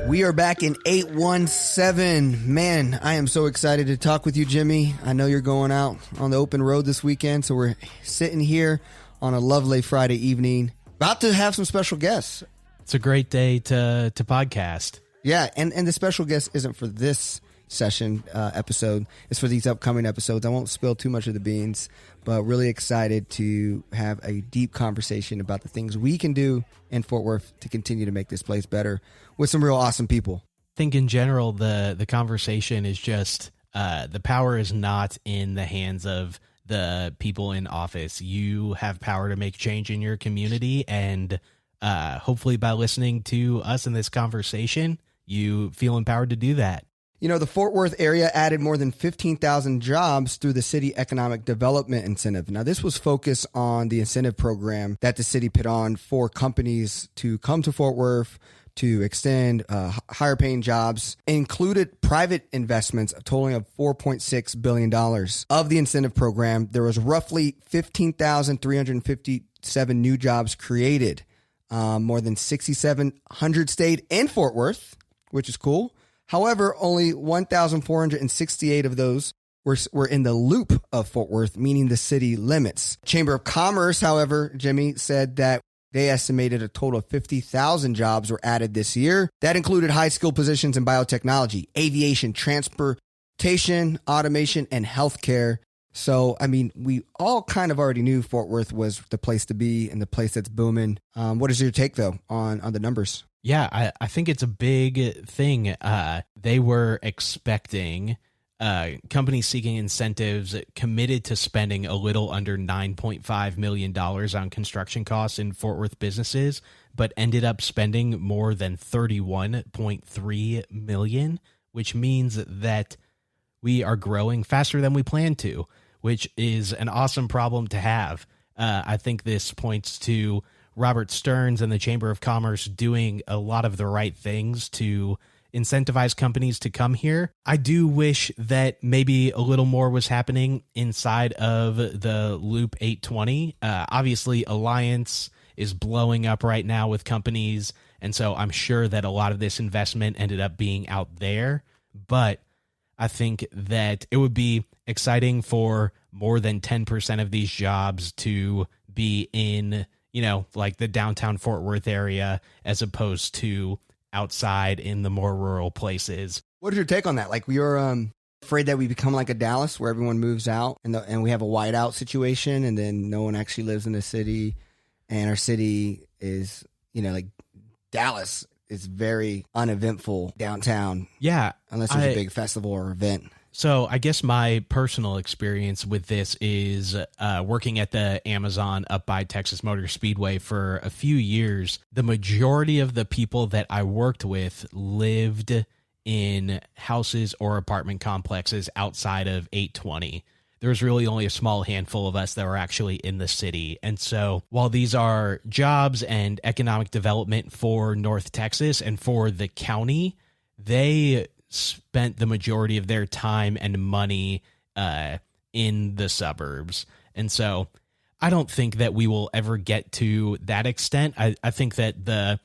We are back in 817. Man, I am so excited to talk with you, Jimmy. I know you're going out on the open road this weekend, so we're sitting here on a lovely Friday evening, about to have some special guests. It's a great day to podcast. Yeah, and the special guest isn't for this session episode. It's for these upcoming episodes. I won't spill too much of the beans, but really excited to have a deep conversation about the things we can do in Fort Worth to continue to make this place better with some real awesome people. I think in general, the conversation is just the power is not in the hands of the people in office. You have power to make change in your community, and hopefully by listening to us in this conversation, you feel empowered to do that. You know, the Fort Worth area added more than 15,000 jobs through the city economic development incentive. Now, this was focused on the incentive program that the city put on for companies to come to Fort Worth to extend higher paying jobs, included private investments totaling of $4.6 billion. Of the incentive program, there was roughly 15,357 new jobs created. More than 6,700 stayed in Fort Worth, which is cool. However, only 1,468 of those were in the loop of Fort Worth, meaning the city limits. Chamber of Commerce, however, Jimmy, said that they estimated a total of 50,000 jobs were added this year. That included high-skilled positions in biotechnology, aviation, transportation, automation, and healthcare. So, I mean, we all kind of already knew Fort Worth was the place to be and the place that's booming. What is your take, though, on the numbers? Yeah, I think it's a big thing. They were expecting companies seeking incentives committed to spending a little under $9.5 million on construction costs in Fort Worth businesses, but ended up spending more than $31.3 million, which means that we are growing faster than we planned to, which is an awesome problem to have. I think this points to Robert Stearns and the Chamber of Commerce doing a lot of the right things to incentivize companies to come here. I do wish that maybe a little more was happening inside of the Loop 820. Obviously, Alliance is blowing up right now with companies, and so I'm sure that a lot of this investment ended up being out there. But I think that it would be exciting for more than 10% of these jobs to be in, like the downtown Fort Worth area, as opposed to outside in the more rural places. What is your take on that? Like, we are afraid that we become like a Dallas where everyone moves out and we have a whiteout situation, and then no one actually lives in the city, and our city is, like Dallas is very uneventful downtown. Yeah. Unless there's a big festival or event. So I guess my personal experience with this is working at the Amazon up by Texas Motor Speedway for a few years. The majority of the people that I worked with lived in houses or apartment complexes outside of 820. There was really only a small handful of us that were actually in the city. And so while these are jobs and economic development for North Texas and for the county, they spent the majority of their time and money in the suburbs. And so I don't think that we will ever get to that extent. I think that the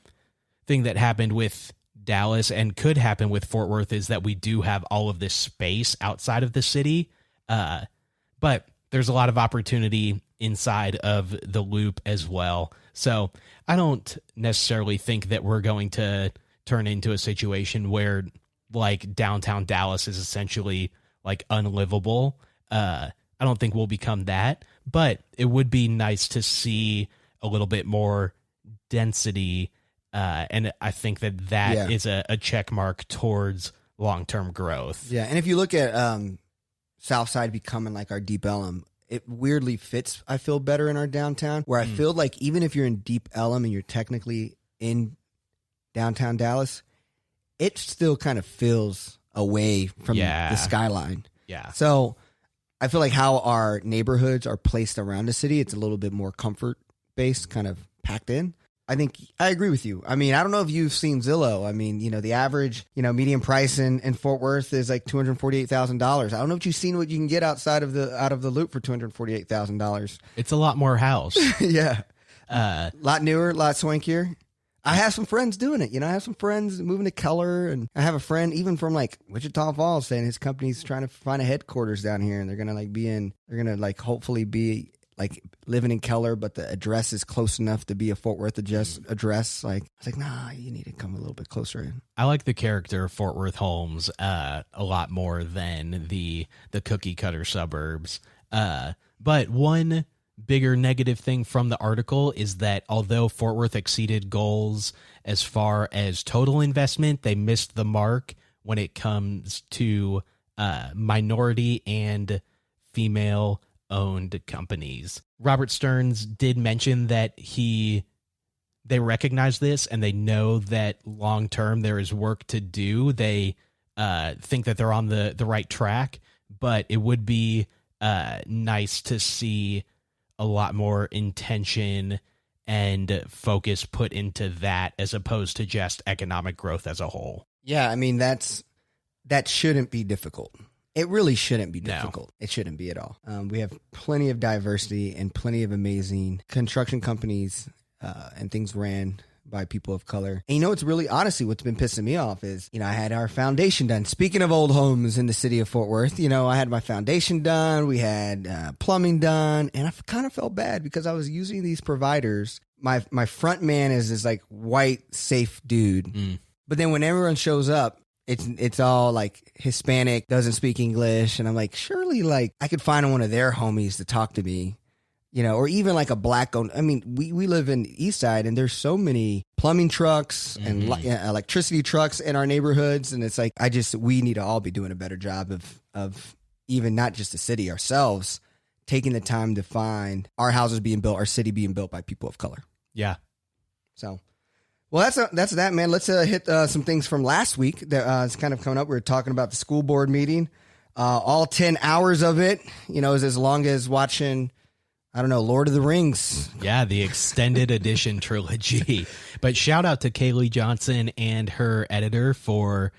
thing that happened with Dallas and could happen with Fort Worth is that we do have all of this space outside of the city. But there's a lot of opportunity inside of the loop as well. So I don't necessarily think that we're going to turn into a situation where like downtown Dallas is essentially like unlivable. I don't think we'll become that, but it would be nice to see a little bit more density. And I think that is a check mark towards long-term growth. Yeah. And if you look at Southside becoming like our Deep Ellum, it weirdly fits, I feel, better in our downtown, where I feel like even if you're in Deep Ellum and you're technically in downtown Dallas, it still kind of feels away from the skyline. Yeah. So I feel like how our neighborhoods are placed around the city, it's a little bit more comfort-based, kind of packed in. I think I agree with you. I mean, I don't know if you've seen Zillow. I mean, the average, median price in Fort Worth is like $248,000. I don't know if you've seen what you can get out of the loop for $248,000. It's a lot more house. Yeah. Uh, lot newer, lot swankier. I have some friends doing it. I have some friends moving to Keller, and I have a friend even from like Wichita Falls saying his company's trying to find a headquarters down here, and they're gonna hopefully be like living in Keller, but the address is close enough to be a Fort Worth address. Like, I was like, nah, you need to come a little bit closer in. I like the character of Fort Worth homes a lot more than the cookie cutter suburbs. But one bigger negative thing from the article is that although Fort Worth exceeded goals as far as total investment, they missed the mark when it comes to minority and female owned companies. Robert Stearns did mention that they recognize this and they know that long term there is work to do. They think that they're on the right track, but it would be nice to see a lot more intention and focus put into that as opposed to just economic growth as a whole. Yeah, I mean, that shouldn't be difficult. It really shouldn't be difficult. No. It shouldn't be at all. We have plenty of diversity and plenty of amazing construction companies and things ran by people of color. And it's really, honestly, what's been pissing me off is, I had our foundation done. Speaking of old homes in the city of Fort Worth, I had my foundation done. We had plumbing done. And I kind of felt bad because I was using these providers. My front man is this like white, safe dude. But then when everyone shows up, it's all like Hispanic, doesn't speak English. And I'm like, surely like I could find one of their homies to talk to me, or even like a black owned. I mean, we live in the East Side and there's so many plumbing trucks and electricity trucks in our neighborhoods. And it's like, we need to all be doing a better job of even not just the city ourselves, taking the time to find our houses being built, our city being built by people of color. Yeah. So. Well, that's that, man. Let's hit some things from last week that is kind of coming up. We were talking about the school board meeting. All 10 hours of it, is as long as watching, I don't know, Lord of the Rings. Yeah, the extended edition trilogy. But shout out to Kaylee Johnson and her editor for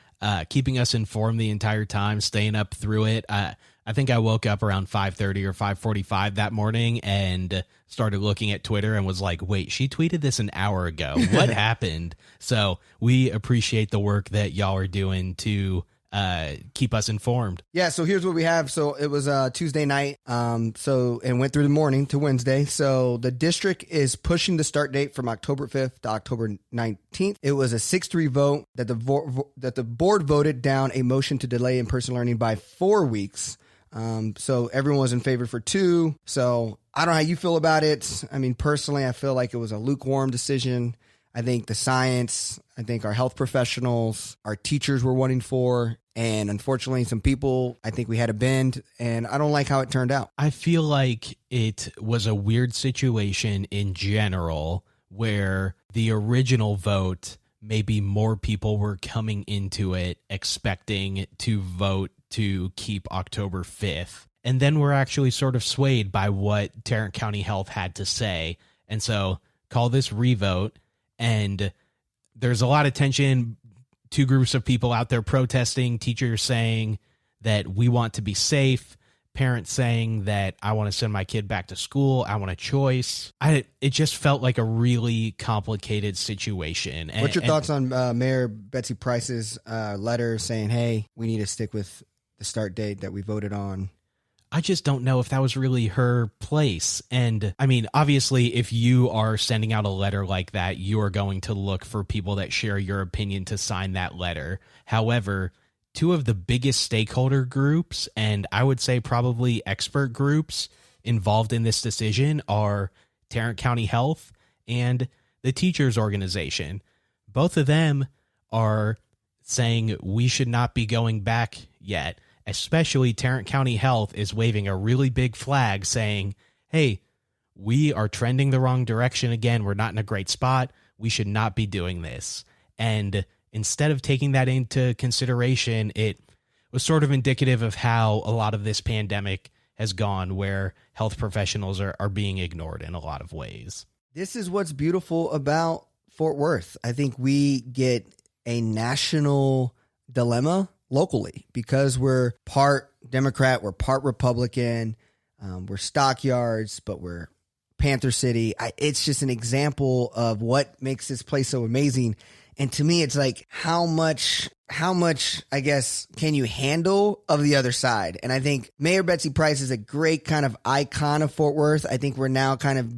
keeping us informed the entire time, staying up through it. I think I woke up around 5:30 or 5:45 that morning and started looking at Twitter and was like, wait, she tweeted this an hour ago. What happened? So we appreciate the work that y'all are doing to keep us informed. Yeah, so here's what we have. So it was Tuesday night, and went through the morning to Wednesday. So the district is pushing the start date from October 5th to October 19th. It was a 6-3 vote that the board voted down a motion to delay in-person learning by 4 weeks. So everyone was in favor for 2. So I don't know how you feel about it. I mean, personally, I feel like it was a lukewarm decision. I think the science, I think our health professionals, our teachers were wanting 4. And unfortunately, some people, I think we had a bend, and I don't like how it turned out. I feel like it was a weird situation in general where the original vote, maybe more people were coming into it expecting to vote to keep October 5th. And then we're actually sort of swayed by what Tarrant County Health had to say. And so call this revote. And there's a lot of tension, 2 groups of people out there protesting, teachers saying that we want to be safe, parents saying that I want to send my kid back to school, I want a choice. It just felt like a really complicated situation. What's your thoughts on Mayor Betsy Price's letter saying, hey, we need to stick with the start date that we voted on? I just don't know if that was really her place. And I mean, obviously, if you are sending out a letter like that, you are going to look for people that share your opinion to sign that letter. However, 2 of the biggest stakeholder groups, and I would say probably expert groups involved in this decision, are Tarrant County Health and the teachers organization. Both of them are saying we should not be going back yet. Especially Tarrant County Health is waving a really big flag saying, hey, we are trending the wrong direction again. We're not in a great spot. We should not be doing this. And instead of taking that into consideration, it was sort of indicative of how a lot of this pandemic has gone, where health professionals are being ignored in a lot of ways. This is what's beautiful about Fort Worth. I think we get a national dilemma locally because we're part Democrat, we're part Republican, we're stockyards, but we're Panther City. It's just an example of what makes this place so amazing. And to me, it's like, how much, I guess, can you handle of the other side? And I think Mayor Betsy Price is a great kind of icon of Fort Worth. I think we're now kind of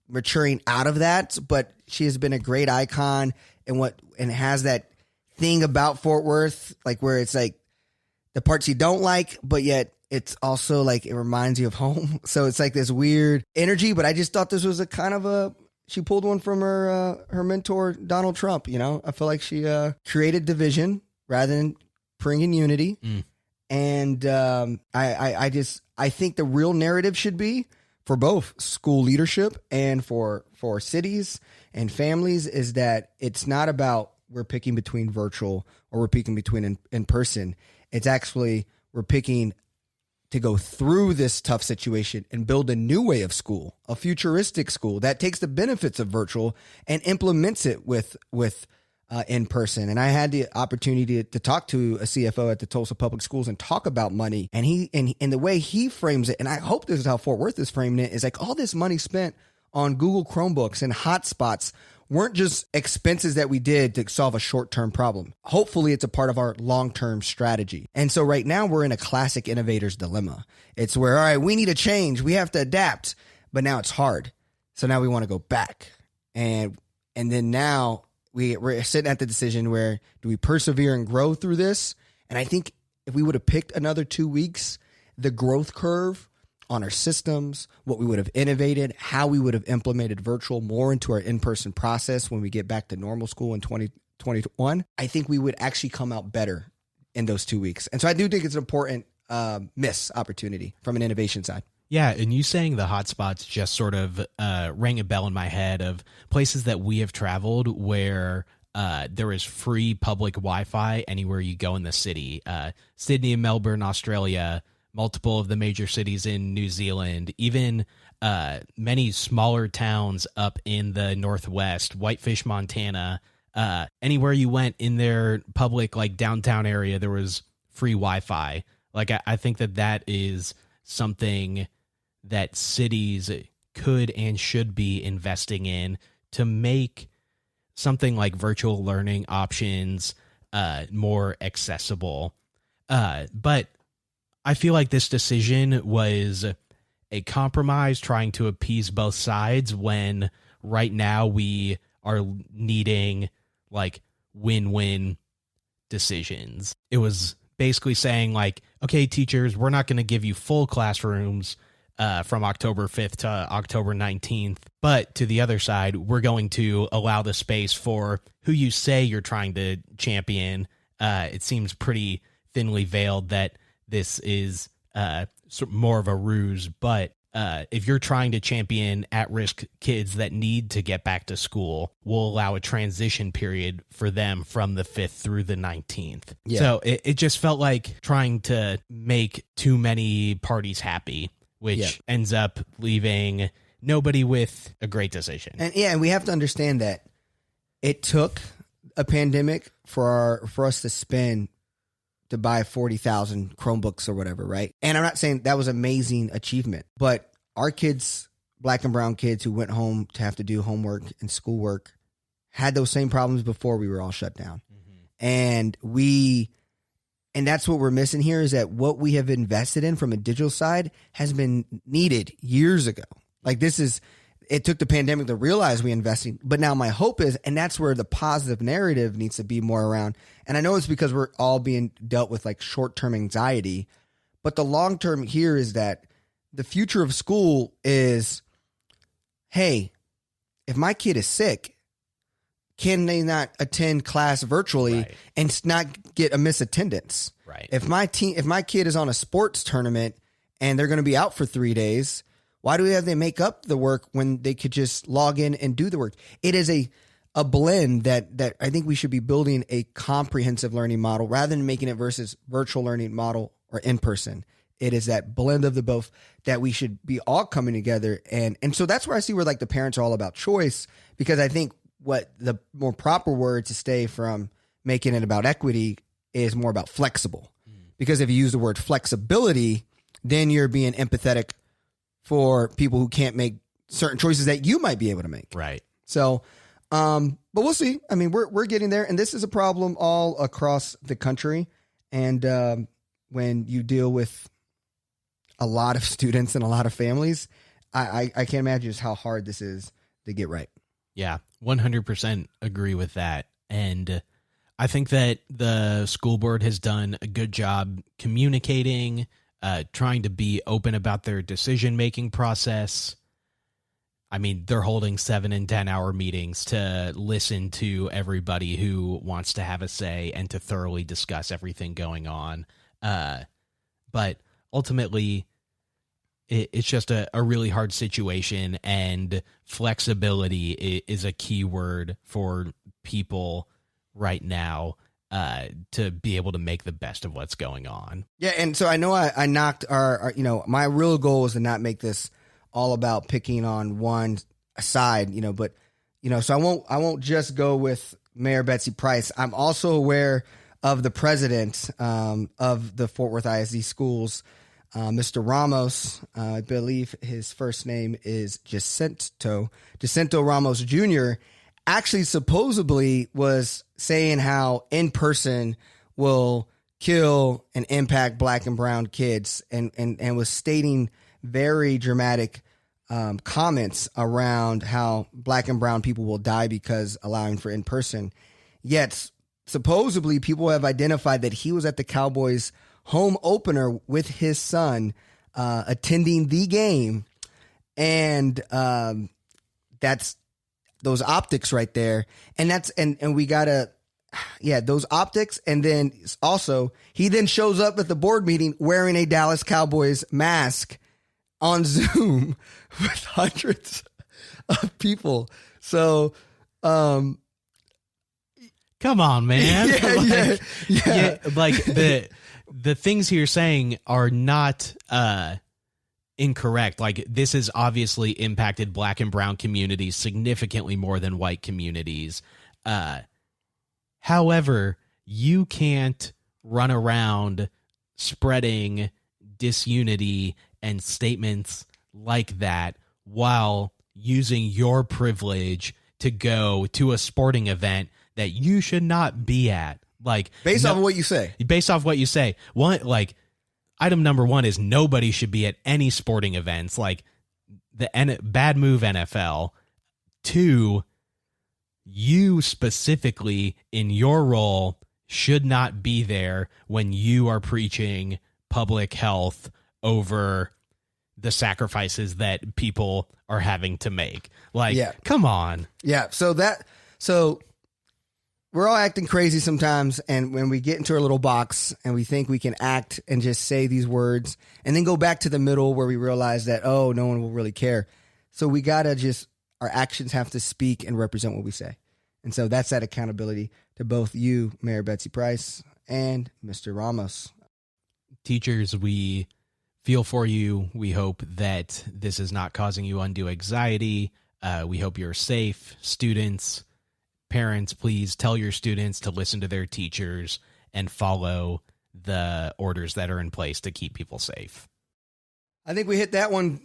maturing out of that, but she has been a great icon and has that thing about Fort Worth, like where it's like the parts you don't like, but yet it's also like it reminds you of home. So it's like this weird energy, but I just thought this was a kind of she pulled one from her mentor, Donald Trump. You know, I feel like she created division rather than bringing unity. And I think the real narrative should be for both school leadership and for cities and families is that it's not about we're picking between virtual or we're picking between in person. It's actually we're picking to go through this tough situation and build a new way of school, a futuristic school that takes the benefits of virtual and implements it with in person. And I had the opportunity to talk to a CFO at the Tulsa Public Schools and talk about money. And and the way he frames it, and I hope this is how Fort Worth is framing it, is like all this money spent on Google Chromebooks and hotspots weren't just expenses that we did to solve a short-term problem. Hopefully it's a part of our long-term strategy. And so right now we're in a classic innovator's dilemma. It's where, all right, we need a change. We have to adapt, but now it's hard. So now we want to go back. And then now we're sitting at the decision where do we persevere and grow through this? And I think if we would have picked another 2 weeks, the growth curve on our systems, what we would have innovated, how we would have implemented virtual more into our in-person process when we get back to normal school in 2021, I think we would actually come out better in those 2 weeks. And so I do think it's an important miss opportunity from an innovation side. Yeah, and you saying the hotspots just sort of rang a bell in my head of places that we have traveled where there is free public Wi-Fi anywhere you go in the city. Sydney and Melbourne, Australia, multiple of the major cities in New Zealand, even many smaller towns up in the Northwest, Whitefish, Montana, anywhere you went in their public, like downtown area, there was free Wi-Fi. Like, I think that is something that cities could and should be investing in to make something like virtual learning options more accessible. But I feel like this decision was a compromise trying to appease both sides when right now we are needing like win-win decisions. It was basically saying like, okay, teachers, we're not going to give you full classrooms from October 5th to October 19th. But to the other side, we're going to allow the space for who you say you're trying to champion. It seems pretty thinly veiled that this is more of a ruse, but if you're trying to champion at-risk kids that need to get back to school, we'll allow a transition period for them from the 5th through the 19th. Yeah. So it just felt like trying to make too many parties happy, which ends up leaving nobody with a great decision. And we have to understand that it took a pandemic for us to buy 40,000 Chromebooks or whatever, right? And I'm not saying that was an amazing achievement, but our kids, black and brown kids who went home to have to do homework and schoolwork, had those same problems before we were all shut down. Mm-hmm. And that's what we're missing here is that what we have invested in from a digital side has been needed years ago. Like it took the pandemic to realize we invested, but now my hope is, and that's where the positive narrative needs to be more around. And I know it's because we're all being dealt with like short-term anxiety, but the long-term here is that the future of school is, hey, if my kid is sick, can they not attend class virtually and not get a misattendance? Right. If my kid is on a sports tournament and they're going to be out for 3 days, why do we have to make up the work when they could just log in and do the work? It is a blend that I think we should be building a comprehensive learning model rather than making it versus virtual learning model or in person. It is that blend of the both that we should be all coming together. And so that's where I see where like the parents are all about choice, because I think what the more proper word to stay from making it about equity is more about flexible. Because if you use the word flexibility, then you're being empathetic for people who can't make certain choices that you might be able to make. Right. So, but we'll see. I mean, we're getting there, and this is a problem all across the country. And when you deal with a lot of students and a lot of families, I can't imagine just how hard this is to get right. Yeah, 100% agree with that. And I think that the school board has done a good job communicating, trying to be open about their decision-making process. I mean, they're holding 7 and 10 hour meetings to listen to everybody who wants to have a say and to thoroughly discuss everything going on. But ultimately, it's just a really hard situation, and flexibility is a key word for people right now to be able to make the best of what's going on. Yeah, and so I know I knocked our, my real goal was to not make this all about picking on one side, but, so I won't just go with Mayor Betsy Price. I'm also aware of the president of the Fort Worth ISD schools, Mr. Ramos. I believe his first name is Jacinto Ramos Jr., actually supposedly was saying how in person will kill and impact black and brown kids, and was stating very dramatic comments around how black and brown people will die because allowing for in person. Yet supposedly people have identified that he was at the Cowboys home opener with his son, attending the game. And that's those optics right there. And that's, and we gotta, those optics. And then also he then shows up at the board meeting wearing a Dallas Cowboys mask on Zoom with hundreds of people. So, come on, man. Yeah. Like the things you're saying are not incorrect. Like, this has obviously impacted black and brown communities significantly more than white communities. However, you can't run around spreading disunity and statements like that while using your privilege to go to a sporting event that you should not be at. Like, based off of what you say. Based off what you say. One, like, item number one is nobody should be at any sporting events. Like, bad move, NFL. 2, you specifically in your role should not be there when you are preaching public health over the sacrifices that people are having to make. Like, come on. Yeah. So we're all acting crazy sometimes. And when we get into our little box and we think we can act and just say these words and then go back to the middle where we realize that, oh, no one will really care. So we got to our actions have to speak and represent what we say. And so that's that accountability to both you, Mayor Betsy Price, and Mr. Ramos. Teachers, we feel for you. We hope that this is not causing you undue anxiety. We hope you're safe. Students, parents, please tell your students to listen to their teachers and follow the orders that are in place to keep people safe. I think we hit that one,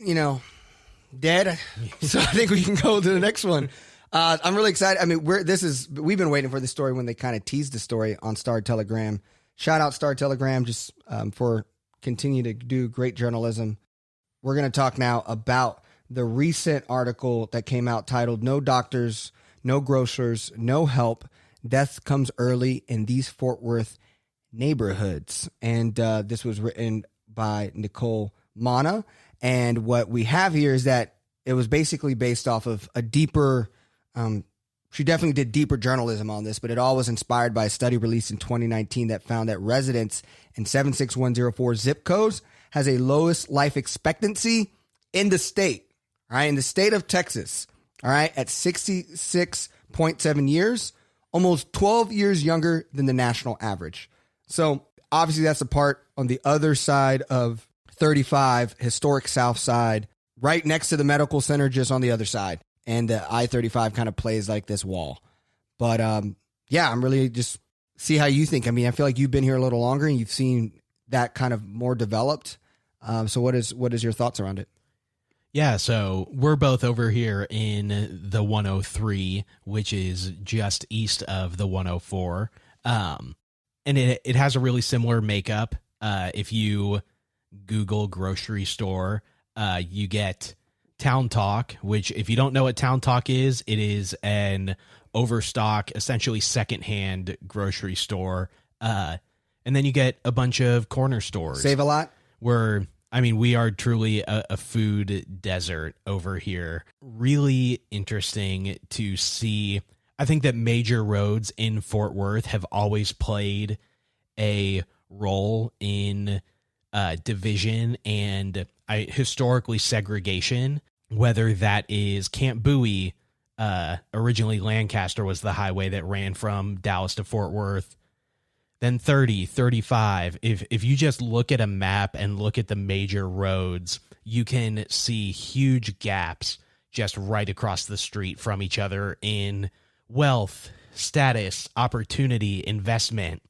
dead. So I think we can go to the next one. I'm really excited. I mean, we've been waiting for this story when they kind of teased the story on Star Telegram. Shout out Star Telegram just for continue to do great journalism. We're going to talk now about the recent article that came out titled "No Doctors, No Grocers, No Help. Death Comes Early in These Fort Worth Neighborhoods." And this was written by Nicole Mana. And what we have here is that it was basically based off of a deeper, she definitely did deeper journalism on this, but it all was inspired by a study released in 2019 that found that residents in 76104 zip codes has a lowest life expectancy in the state, all right, in the state of Texas, all right, at 66.7 years, almost 12 years younger than the national average. So obviously that's a part on the other side of 35, historic South Side, right next to the medical center, just on the other side. And the I-35 kind of plays like this wall. But I'm really just see how you think. I mean, I feel like you've been here a little longer and you've seen that kind of more developed. So what is your thoughts around it? Yeah, so we're both over here in the 103, which is just east of the 104. And it has a really similar makeup. If you Google grocery store, you get Town Talk, which if you don't know what Town Talk is, it is an overstock, essentially secondhand grocery store. And then you get a bunch of corner stores. Save a lot. Where, I mean, we are truly a food desert over here. Really interesting to see. I think that major roads in Fort Worth have always played a role in division and historically segregation, whether that is Camp Bowie. Originally Lancaster was the highway that ran from Dallas to Fort Worth. Then 30, 35. If you just look at a map and look at the major roads, you can see huge gaps just right across the street from each other in wealth, status, opportunity, investment.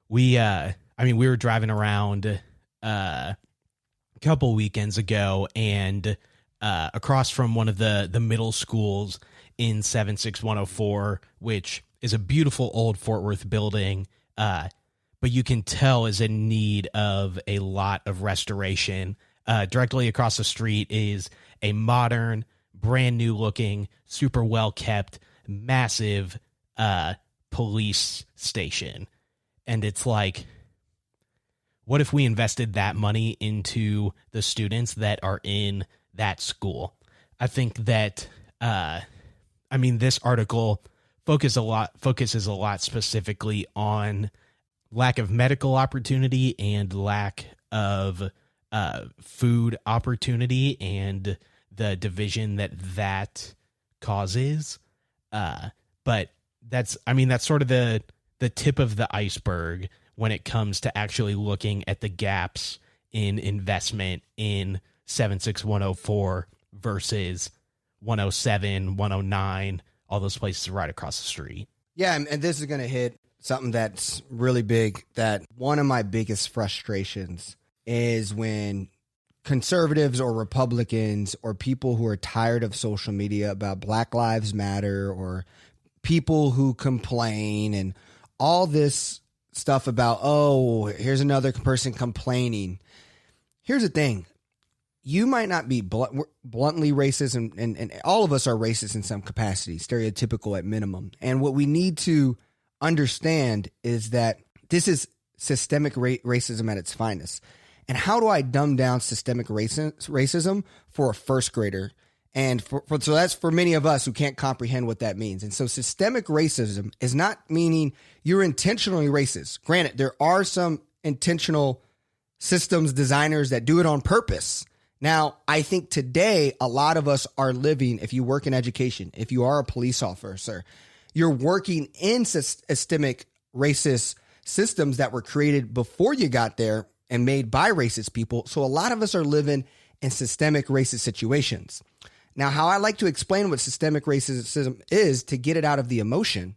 We were driving around a couple weekends ago, and across from one of the middle schools in 76104, which is a beautiful old Fort Worth building, but you can tell is in need of a lot of restoration. Directly across the street is a modern, brand new looking, super well kept, massive police station. And it's like, what if we invested that money into the students that are in that school? I think that, this article focuses a lot specifically on lack of medical opportunity and lack of food opportunity and the division that causes. But that's sort of the tip of the iceberg when it comes to actually looking at the gaps in investment in 76104 versus 107, 109, all those places right across the street. Yeah, and this is going to hit something that's really big, that one of my biggest frustrations is when conservatives or Republicans or people who are tired of social media about Black Lives Matter or people who complain and all this stuff about, oh, here's another person complaining. Here's the thing. You might not be bluntly racist, and all of us are racist in some capacity, stereotypical at minimum. And what we need to understand is that this is systemic racism at its finest. And how do I dumb down systemic racism for a first grader? And so that's for many of us who can't comprehend what that means. And so systemic racism is not meaning you're intentionally racist. Granted, there are some intentional systems designers that do it on purpose. Now, I think today, a lot of us are living, if you work in education, if you are a police officer, you're working in systemic racist systems that were created before you got there and made by racist people. So a lot of us are living in systemic racist situations. Now, how I like to explain what systemic racism is to get it out of the emotion,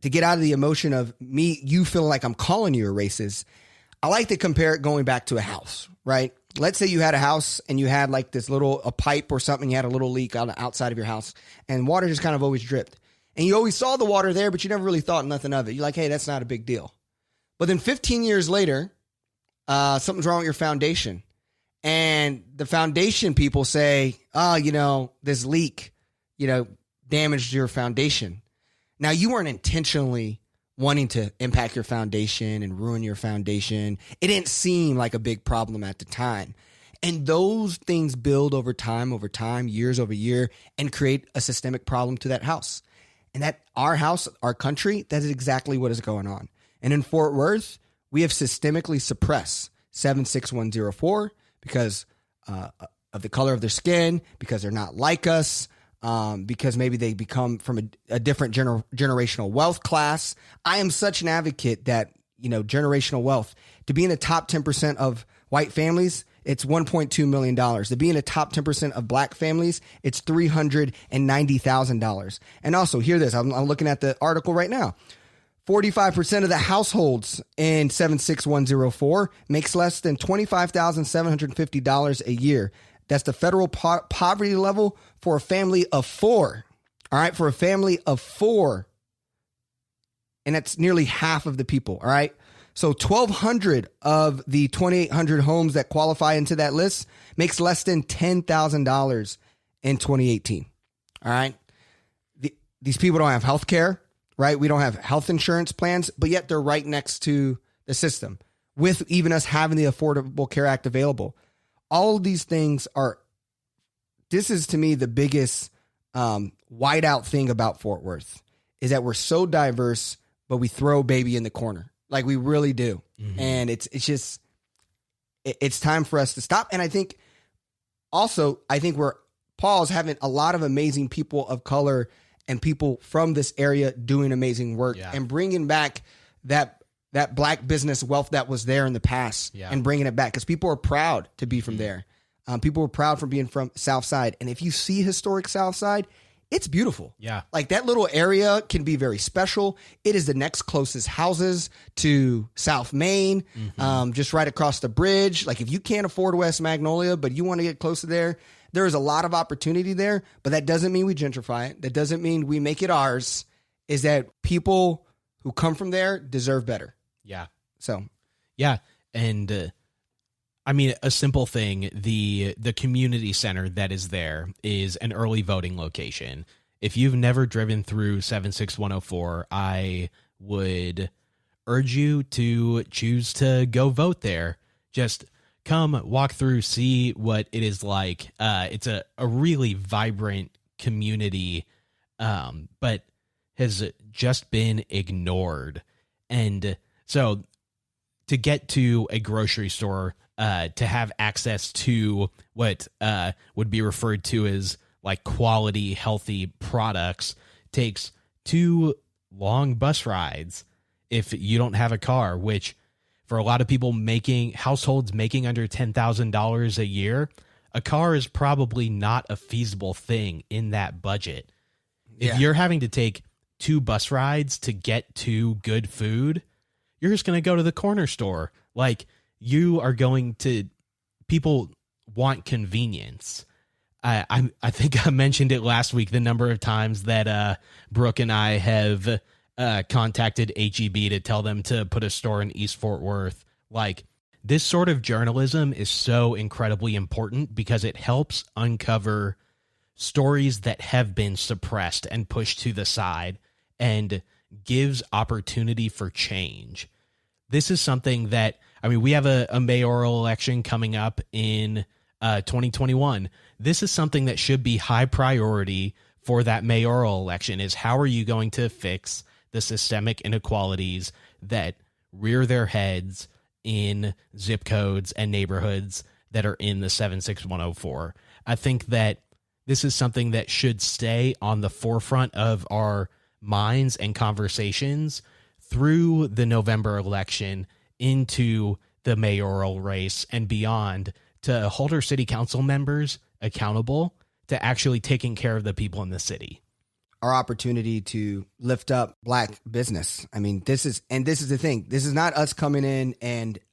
of you feeling like I'm calling you a racist, I like to compare it going back to a house, right? Let's say you had a house and you had like this a pipe or something, you had a little leak on the outside of your house and water just kind of always dripped. And you always saw the water there, but you never really thought nothing of it. You're like, hey, that's not a big deal. But then 15 years later, something's wrong with your foundation. And the foundation people say, oh, this leak, damaged your foundation. Now, you weren't intentionally wanting to impact your foundation and ruin your foundation. It didn't seem like a big problem at the time. And those things build over time, years over year, and create a systemic problem to that house. And that our house, our country, that is exactly what is going on. And in Fort Worth, we have systemically suppressed 76104 because of the color of their skin, because they're not like us, because maybe they become from a different generational wealth class. I am such an advocate that, generational wealth, to be in the top 10% of white families, it's $1.2 million. To be in the top 10% of black families, it's $390,000. And also, hear this, I'm looking at the article right now. 45% of the households in 76104 makes less than $25,750 a year. That's the federal poverty level for a family of 4. All right. For a family of 4. And that's nearly half of the people. All right. So 1,200 of the 2,800 homes that qualify into that list makes less than $10,000 in 2018. All right. These people don't have health care, right? We don't have health insurance plans, but yet they're right next to the system with even us having the Affordable Care Act available. All of these things this is to me the biggest whiteout thing about Fort Worth is that we're so diverse, but we throw baby in the corner. Like we really do. Mm-hmm. And it's time for us to stop. And I think Paul's having a lot of amazing people of color and people from this area doing amazing work and bringing back that black business wealth that was there in the past and bringing it back because people are proud to be from there. People are proud from being from South Side. And if you see historic South Side, it's beautiful. Yeah. Like that little area can be very special. It is the next closest houses to South Main, just right across the bridge. Like if you can't afford West Magnolia, but you want to get close to there is a lot of opportunity there, but that doesn't mean we gentrify it. That doesn't mean we make it ours. Is that people who come from there deserve better. Yeah. So. Yeah. And I mean, a simple thing, the community center that is there is an early voting location. If you've never driven through 76104, I would urge you to choose to go vote there. Just come walk through, see what it is like. It's a really vibrant community, but has just been ignored. And so to get to a grocery store, to have access to what would be referred to as like quality, healthy products takes 2 long bus rides if you don't have a car, which for a lot of people households making under $10,000 a year, a car is probably not a feasible thing in that budget. If you're having to take 2 bus rides to get to good food, you're just going to go to the corner store. Like, people want convenience. I think I mentioned it last week, the number of times that Brooke and I have contacted HEB to tell them to put a store in East Fort Worth. Like, this sort of journalism is so incredibly important because it helps uncover stories that have been suppressed and pushed to the side and gives opportunity for change. This is something that, I mean, we have a mayoral election coming up in 2021. This is something that should be high priority for that mayoral election is how are you going to fix the systemic inequalities that rear their heads in zip codes and neighborhoods that are in the 76104. I think that this is something that should stay on the forefront of our minds and conversations through the November election into the mayoral race and beyond, to hold our city council members accountable to actually taking care of the people in the city. Our opportunity to lift up black business. I mean, this is the thing. This is not us coming in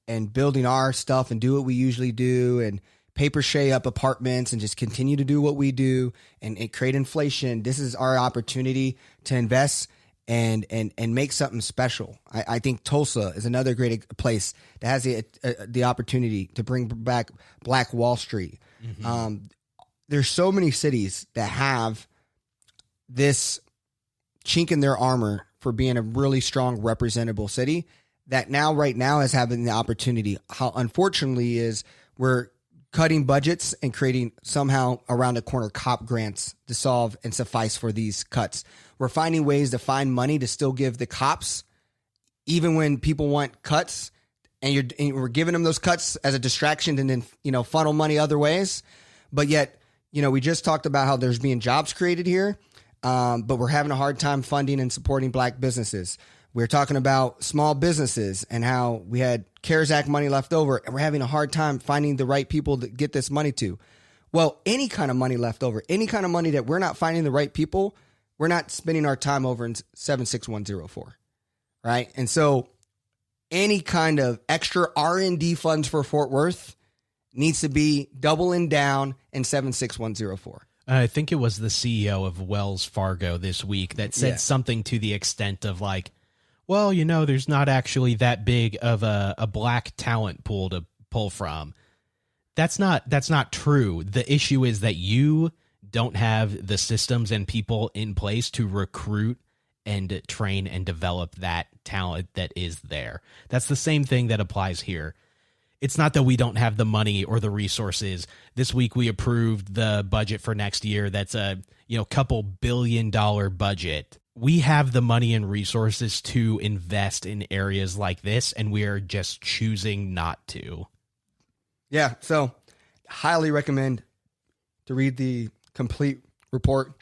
and building our stuff and do what we usually do and paper shea up apartments and just continue to do what we do and create inflation. This is our opportunity to invest and make something special. I think Tulsa is another great place that has the opportunity to bring back Black Wall Street. Mm-hmm. There's so many cities that have this chink in their armor for being a really strong, representable city that right now is having the opportunity. How unfortunately is we're cutting budgets and creating somehow around the corner cop grants to solve and suffice for these cuts. We're finding ways to find money to still give the cops, even when people want cuts, and we're giving them those cuts as a distraction and then, funnel money other ways. But yet, we just talked about how there's being jobs created here, but we're having a hard time funding and supporting black businesses. We're talking about small businesses and how we had CARES Act money left over, and we're having a hard time finding the right people to get this money to. Well, any kind of money left over, any kind of money that we're not finding the right people, we're not spending our time over in 76104, right? And so any kind of extra R&D funds for Fort Worth needs to be doubling down in 76104. I think it was the CEO of Wells Fargo this week that said something to the extent of like, well, there's not actually that big of a black talent pool to pull from. That's not true. The issue is that you don't have the systems and people in place to recruit and train and develop that talent that is there. That's the same thing that applies here. It's not that we don't have the money or the resources. This week we approved the budget for next year. That's a couple $1 billion budget. We have the money and resources to invest in areas like this, and we are just choosing not to. Yeah, so highly recommend to read the complete report.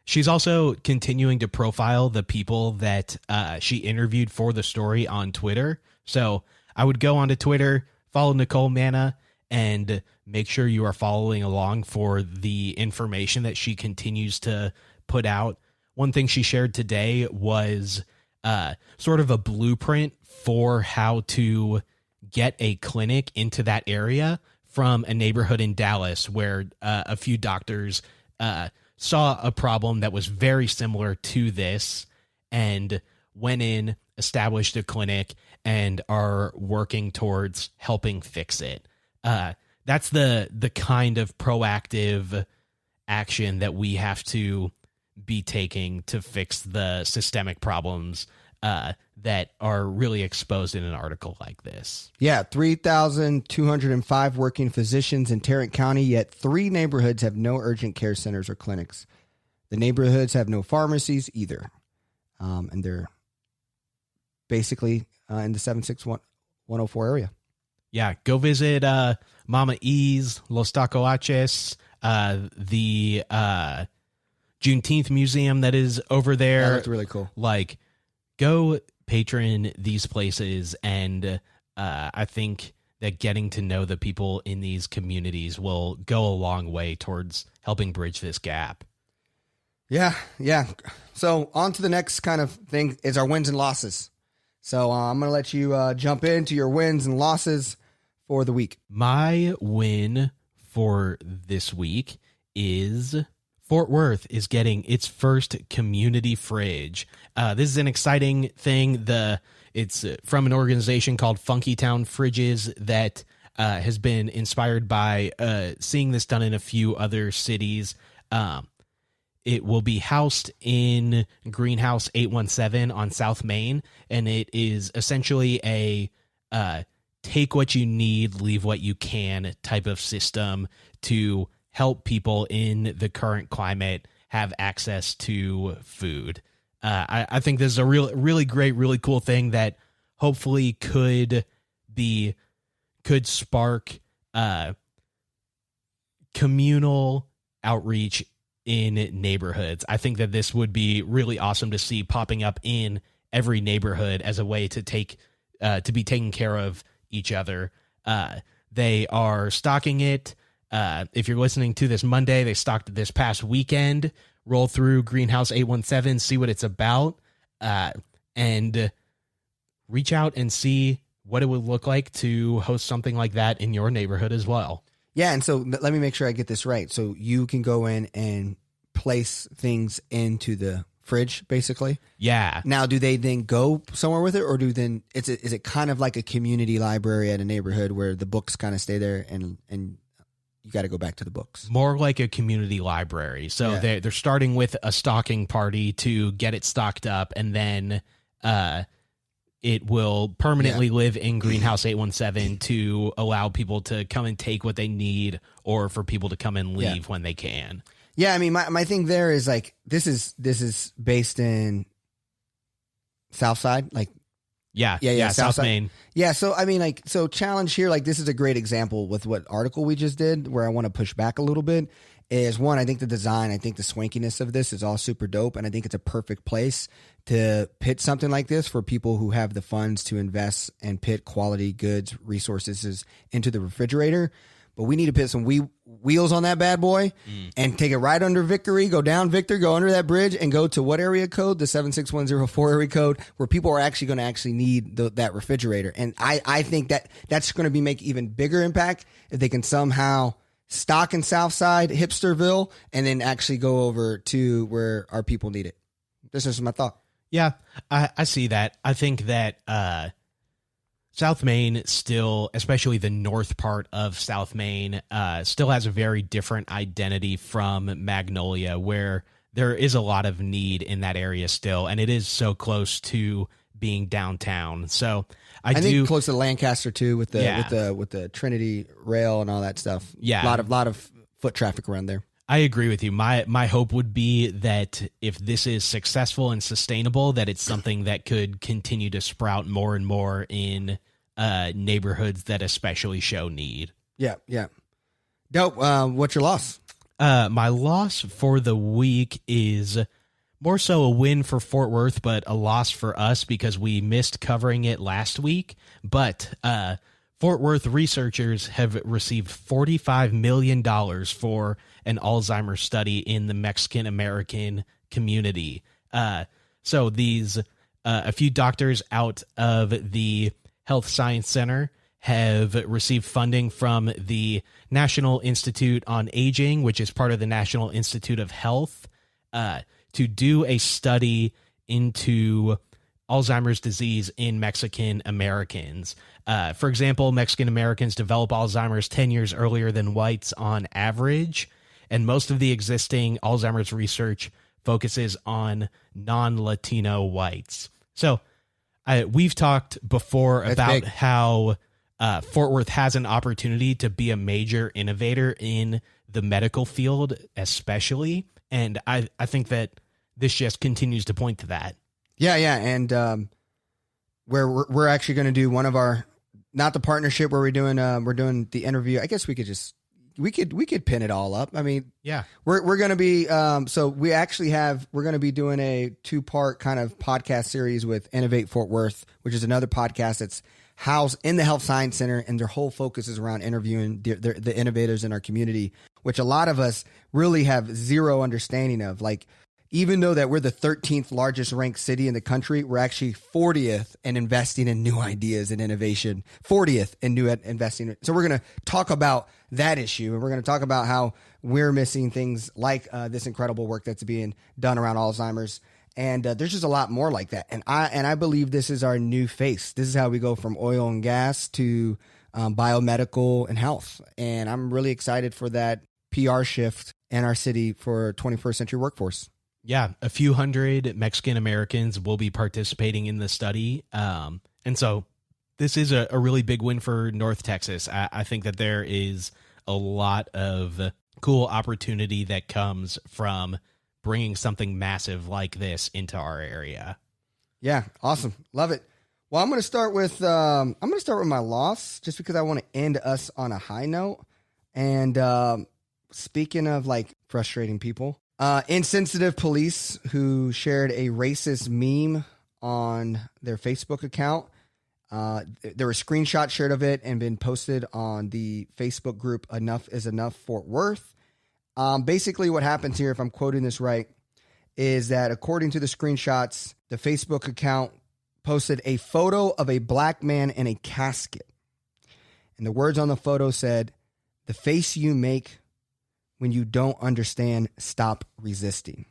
She's also continuing to profile the people that she interviewed for the story on Twitter. So I would go onto Twitter, follow Nicole Manna, and make sure you are following along for the information that she continues to put out. One thing she shared today was sort of a blueprint for how to get a clinic into that area from a neighborhood in Dallas where a few doctors saw a problem that was very similar to this and went in, established a clinic, and are working towards helping fix it. That's the kind of proactive action that we have to be taking to fix the systemic problems that are really exposed in an article like this. Yeah, 3,205 working physicians in Tarrant County, yet 3 neighborhoods have no urgent care centers or clinics. The neighborhoods have no pharmacies either. And they're basically in the 76104 area. Yeah, go visit Mama E's, Los Tacoaches, the Juneteenth Museum that is over there. That looked really cool. Like, go patron these places, and I think that getting to know the people in these communities will go a long way towards helping bridge this gap. Yeah. So on to the next kind of thing is our wins and losses. So I'm going to let you jump into your wins and losses for the week. My win for this week is Fort Worth is getting its first community fridge. This is an exciting thing. It's from an organization called Funky Town Fridges that has been inspired by seeing this done in a few other cities. It will be housed in Greenhouse 817 on South Main, and it is essentially a take what you need, leave what you can type of system to help people in the current climate have access to food. I think this is a really great, really cool thing that hopefully could spark communal outreach in neighborhoods. I think that this would be really awesome to see popping up in every neighborhood as a way to be taking care of each other. They are stocking it. If you're listening to this Monday, they stocked it this past weekend. Roll through Greenhouse 817, see what it's about, and reach out and see what it would look like to host something like that in your neighborhood as well. Yeah, and so let me make sure I get this right. So you can go in and place things into the fridge, basically? Yeah. Now, do they then go somewhere with it, or is it kind of like a community library at a neighborhood where the books kind of stay there and you got to go back to the books? More like a community library. So yeah. They're starting with a stocking party to get it stocked up, and then it will permanently live in Greenhouse 817 to allow people to come and take what they need, or for people to come and leave when they can. Yeah, I mean, my thing there is like this is based in Southside, like South Main. Yeah, so I mean, like, so challenge here, like this is a great example with what article we just did, where I want to push back a little bit. Is one, I think the design, I think the swankiness of this is all super dope, and I think it's a perfect place to pit something like this for people who have the funds to invest and pit quality goods, resources into the refrigerator. but we need to put some wheels on that bad boy and take it right under Victory, go down Victor, go under that bridge and go to what area code? The 76104 area code, where people are actually going to need that refrigerator. And I think that's going to make even bigger impact if they can somehow stock in Southside, Hipsterville, and then actually go over to where our people need it. This is my thought. Yeah, I see that. I think that South Main still, especially the north part of South Main, still has a very different identity from Magnolia, where there is a lot of need in that area still, and it is so close to being downtown. So I think close to Lancaster too, with the Trinity rail and all that stuff. Yeah, a lot of foot traffic around there. I agree with you. My hope would be that if this is successful and sustainable, that it's something that could continue to sprout more and more in neighborhoods that especially show need. Yeah. Dope. What's your loss? My loss for the week is more so a win for Fort Worth, but a loss for us because we missed covering it last week. But Fort Worth researchers have received $45 million for an Alzheimer's study in the Mexican American community. So these a few doctors out of the Health Science Center have received funding from the National Institute on Aging, which is part of the National Institute of Health, to do a study into Alzheimer's disease in Mexican Americans. For example, Mexican Americans develop Alzheimer's 10 years earlier than whites on average, and most of the existing Alzheimer's research focuses on non-Latino whites. So we've talked before about how Fort Worth has an opportunity to be a major innovator in the medical field, especially, and I think that this just continues to point to that. Yeah, and where we're actually going to do one of our, not the partnership where we're doing the interview. I guess we could pin it all up. I mean, yeah, we're going to be so we're going to be doing a 2-part kind of podcast series with Innovate Fort Worth, which is another podcast that's housed in the Health Science Center, and their whole focus is around interviewing the innovators in our community, which a lot of us really have zero understanding of. Like, even though that we're the 13th largest ranked city in the country, we're actually 40th in investing in new ideas and innovation, 40th in new investing. So we're going to talk about that issue, and we're going to talk about how we're missing things like this incredible work that's being done around Alzheimer's. And there's just a lot more like that. And I believe this is our new face. This is how we go from oil and gas to biomedical and health. And I'm really excited for that PR shift in our city for 21st century workforce. Yeah, a few hundred Mexican Americans will be participating in the study. And so this is a really big win for North Texas. I think that there is a lot of cool opportunity that comes from bringing something massive like this into our area. Yeah, awesome. Love it. Well, I'm going to start with my loss, just because I want to end us on a high note. And speaking of like frustrating people, insensitive police who shared a racist meme on their Facebook account. There were screenshots shared of it and been posted on the Facebook group Enough is Enough Fort Worth. Basically what happens here, if I'm quoting this right, is that according to the screenshots, the Facebook account posted a photo of a black man in a casket. And the words on the photo said, "The face you make when you don't understand, stop resisting."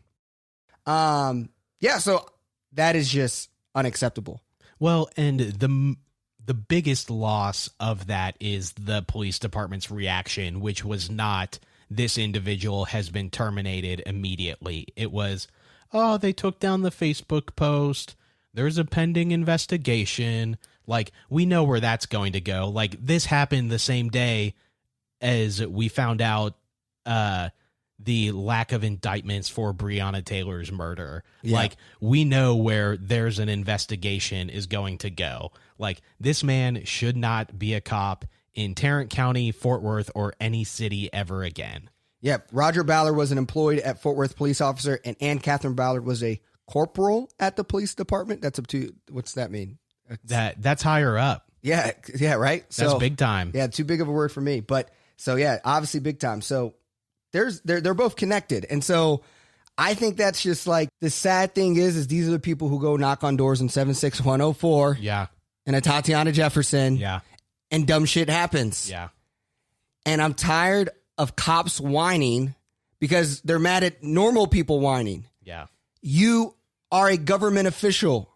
So that is just unacceptable. Well, and the biggest loss of that is the police department's reaction, which was not, this individual has been terminated immediately. It was, oh, they took down the Facebook post. There's a pending investigation. Like, we know where that's going to go. Like, this happened the same day as we found out the lack of indictments for Breonna Taylor's murder. Yeah. Like, we know where there's an investigation is going to go. Like, this man should not be a cop in Tarrant County, Fort Worth, or any city ever again. Yep. Roger Ballard was an employed at Fort Worth police officer, and Ann Catherine Ballard was a corporal at the police department. That's up to, what's that mean? That's higher up. Yeah, right? That's big time. Yeah, too big of a word for me. But So yeah, obviously big time. So they're both connected. And so I think that's just like the sad thing is these are the people who go knock on doors in 76104. Yeah. And a Tatiana Jefferson. Yeah. And dumb shit happens. Yeah. And I'm tired of cops whining because they're mad at normal people whining. Yeah. You are a government official.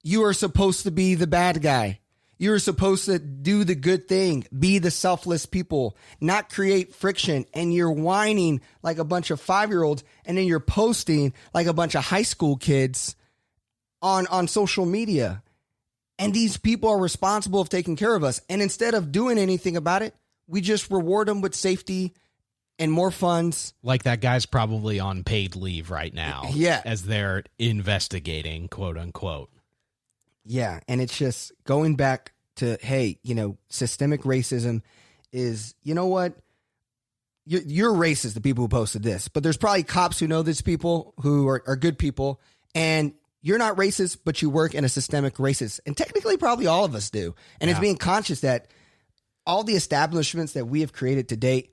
You are supposed to be the bad guy. You're supposed to do the good thing, be the selfless people, not create friction. And you're whining like a bunch of 5-year-olds, and then you're posting like a bunch of high school kids on social media. And these people are responsible of taking care of us. And instead of doing anything about it, we just reward them with safety and more funds. Like that guy's probably on paid leave right now. Yeah. As they're investigating, quote unquote. Yeah, and it's just going back to, hey, systemic racism is, you know what? You're racist, the people who posted this, but there's probably cops who know these people who are good people, and you're not racist, but you work in a systemic racist. And technically, probably all of us do. And It's being conscious that all the establishments that we have created to date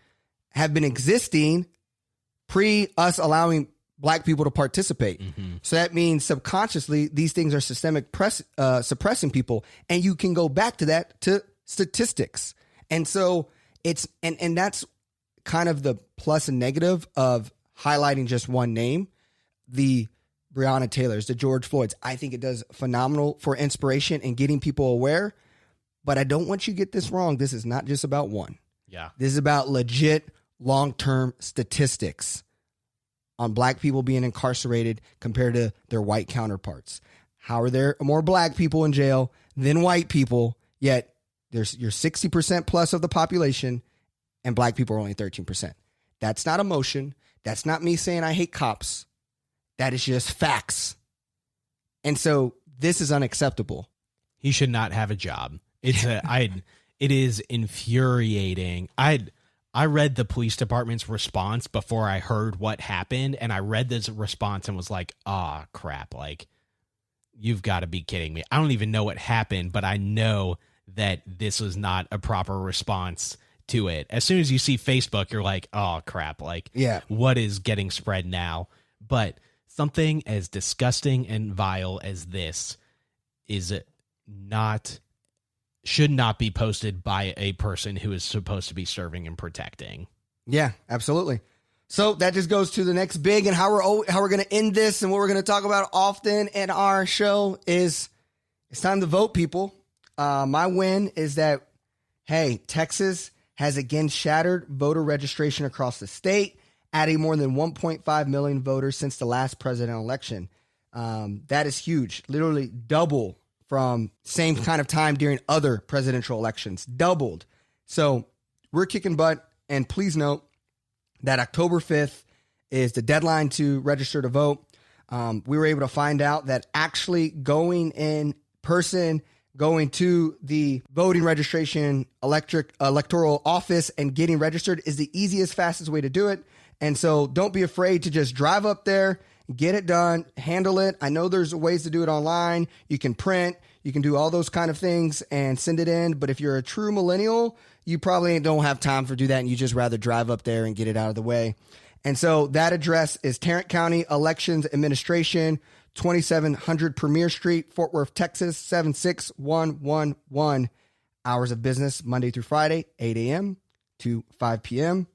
have been existing pre us allowing Black people to participate. Mm-hmm. So that means subconsciously these things are systemic suppressing people. And you can go back to that to statistics. And so it's and that's kind of the plus and negative of highlighting just one name. The Breonna Taylors, the George Floyds. I think it does phenomenal for inspiration and getting people aware. But I don't want you to get this wrong. This is not just about one. Yeah. This is about legit long-term statistics on Black people being incarcerated compared to their white counterparts. How are there more Black people in jail than white people, yet you're 60% plus of the population and Black people are only 13%. That's not emotion. That's not me saying I hate cops. That is just facts. And so this is unacceptable. He should not have a job. It is infuriating. I read the police department's response before I heard what happened, and I read this response and was like, "Ah, crap, like, you've got to be kidding me." I don't even know what happened, but I know that this was not a proper response to it. As soon as you see Facebook, you're like, "Oh, crap, like, what is getting spread now?" But something as disgusting and vile as this should not be posted by a person who is supposed to be serving and protecting. Yeah, absolutely. So that just goes to the next big, and how we're going to end this, and what we're going to talk about often in our show is it's time to vote, people. My win is that, hey, Texas has again shattered voter registration across the state, adding more than 1.5 million voters since the last presidential election. That is huge, literally double from same kind of time during other presidential elections, doubled. So we're kicking butt. And please note that October 5th is the deadline to register to vote. We were able to find out that actually going in person, going to the voting registration electoral office and getting registered is the easiest, fastest way to do it. And so don't be afraid to just drive up there, get it done, handle it. I know there's ways to do it online. You can print, you can do all those kind of things and send it in. But if you're a true millennial, you probably don't have time for do that, and you just rather drive up there and get it out of the way. And so that address is Tarrant County Elections Administration, 2700 Premier Street, Fort Worth, Texas, 76111. Hours of business Monday through Friday, 8 a.m. to 5 p.m.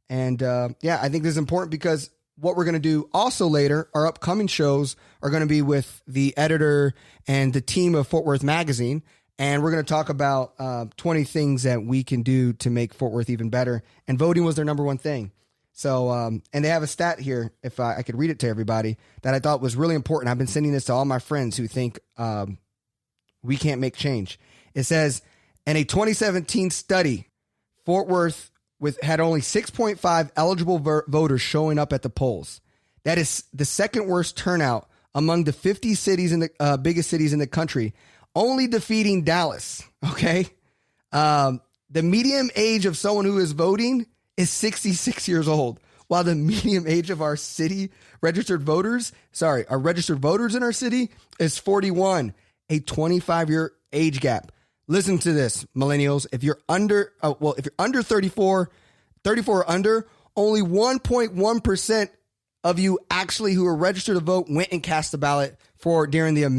And I think this is important because what we're going to do also later, our upcoming shows are going to be with the editor and the team of Fort Worth Magazine. And we're going to talk about 20 things that we can do to make Fort Worth even better. And voting was their number one thing. So, and they have a stat here, if I could read it to everybody, that I thought was really important. I've been sending this to all my friends who think we can't make change. It says, in a 2017 study, Fort Worth had only 6.5 eligible voters showing up at the polls. That is the second worst turnout among the 50 cities in the biggest cities in the country, only defeating Dallas. Okay. The median age of someone who is voting is 66 years old, while the median age of our registered voters in our city is 41, a 25-year age gap. listen to this, millennials. If you're under, if you're under 34 or under, only 1.1% of you actually who are registered to vote went and cast the ballot during the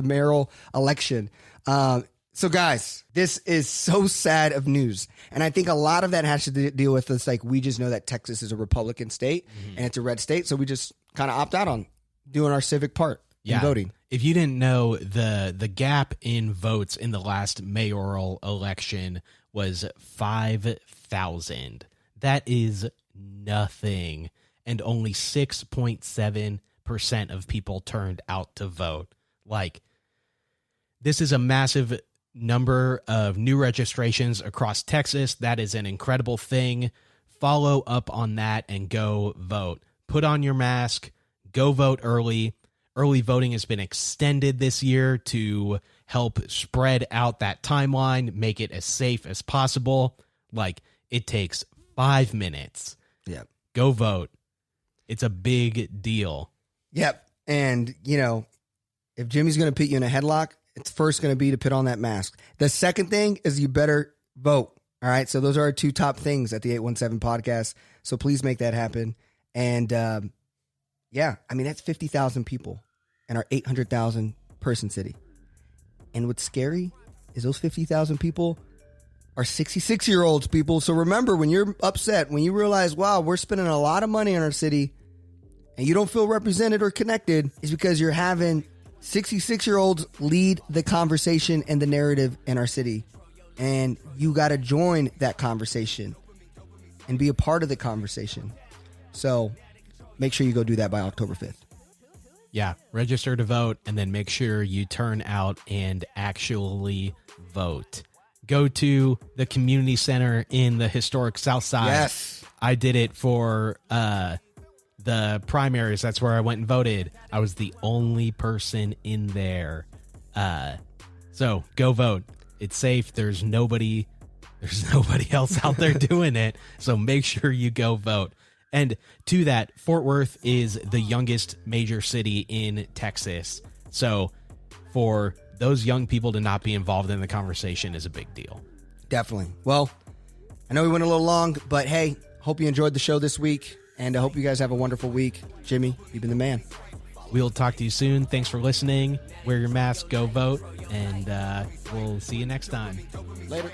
mayoral election. So guys, this is so sad of news. And I think a lot of that has to deal with this. Like, we just know that Texas is a Republican state and it's a red state. So we just kind of opt out on doing our civic part in voting. If you didn't know, the gap in votes in the last mayoral election was 5,000. That is nothing. And only 6.7% of people turned out to vote. Like, this is a massive number of new registrations across Texas. That is an incredible thing. Follow up on that and go vote. Put on your mask. Go vote early. Early voting has been extended this year to help spread out that timeline, make it as safe as possible. Like, it takes 5 minutes. Yep. Go vote. It's a big deal. Yep. And, if Jimmy's going to put you in a headlock, it's first going to be to put on that mask. The second thing is you better vote. All right. So those are our two top things at the 817 podcast. So please make that happen. And that's 50,000 people in our 800,000 person city. And what's scary is those 50,000 people are 66-year-olds, people. So remember, when you're upset, when you realize, wow, we're spending a lot of money on our city and you don't feel represented or connected, is because you're having 66-year-olds lead the conversation and the narrative in our city. And you got to join that conversation and be a part of the conversation. So make sure you go do that by October 5th. Yeah, register to vote, and then make sure you turn out and actually vote. Go to the community center in the historic South Side. Yes. I did it for the primaries. That's where I went and voted. I was the only person in there. So go vote. It's safe. There's nobody else out there doing it. So make sure you go vote. And to that, Fort Worth is the youngest major city in Texas. So for those young people to not be involved in the conversation is a big deal. Definitely. Well, I know we went a little long, but hey, hope you enjoyed the show this week. And I hope you guys have a wonderful week. Jimmy, you've been the man. We'll talk to you soon. Thanks for listening. Wear your mask, go vote, and we'll see you next time. Later.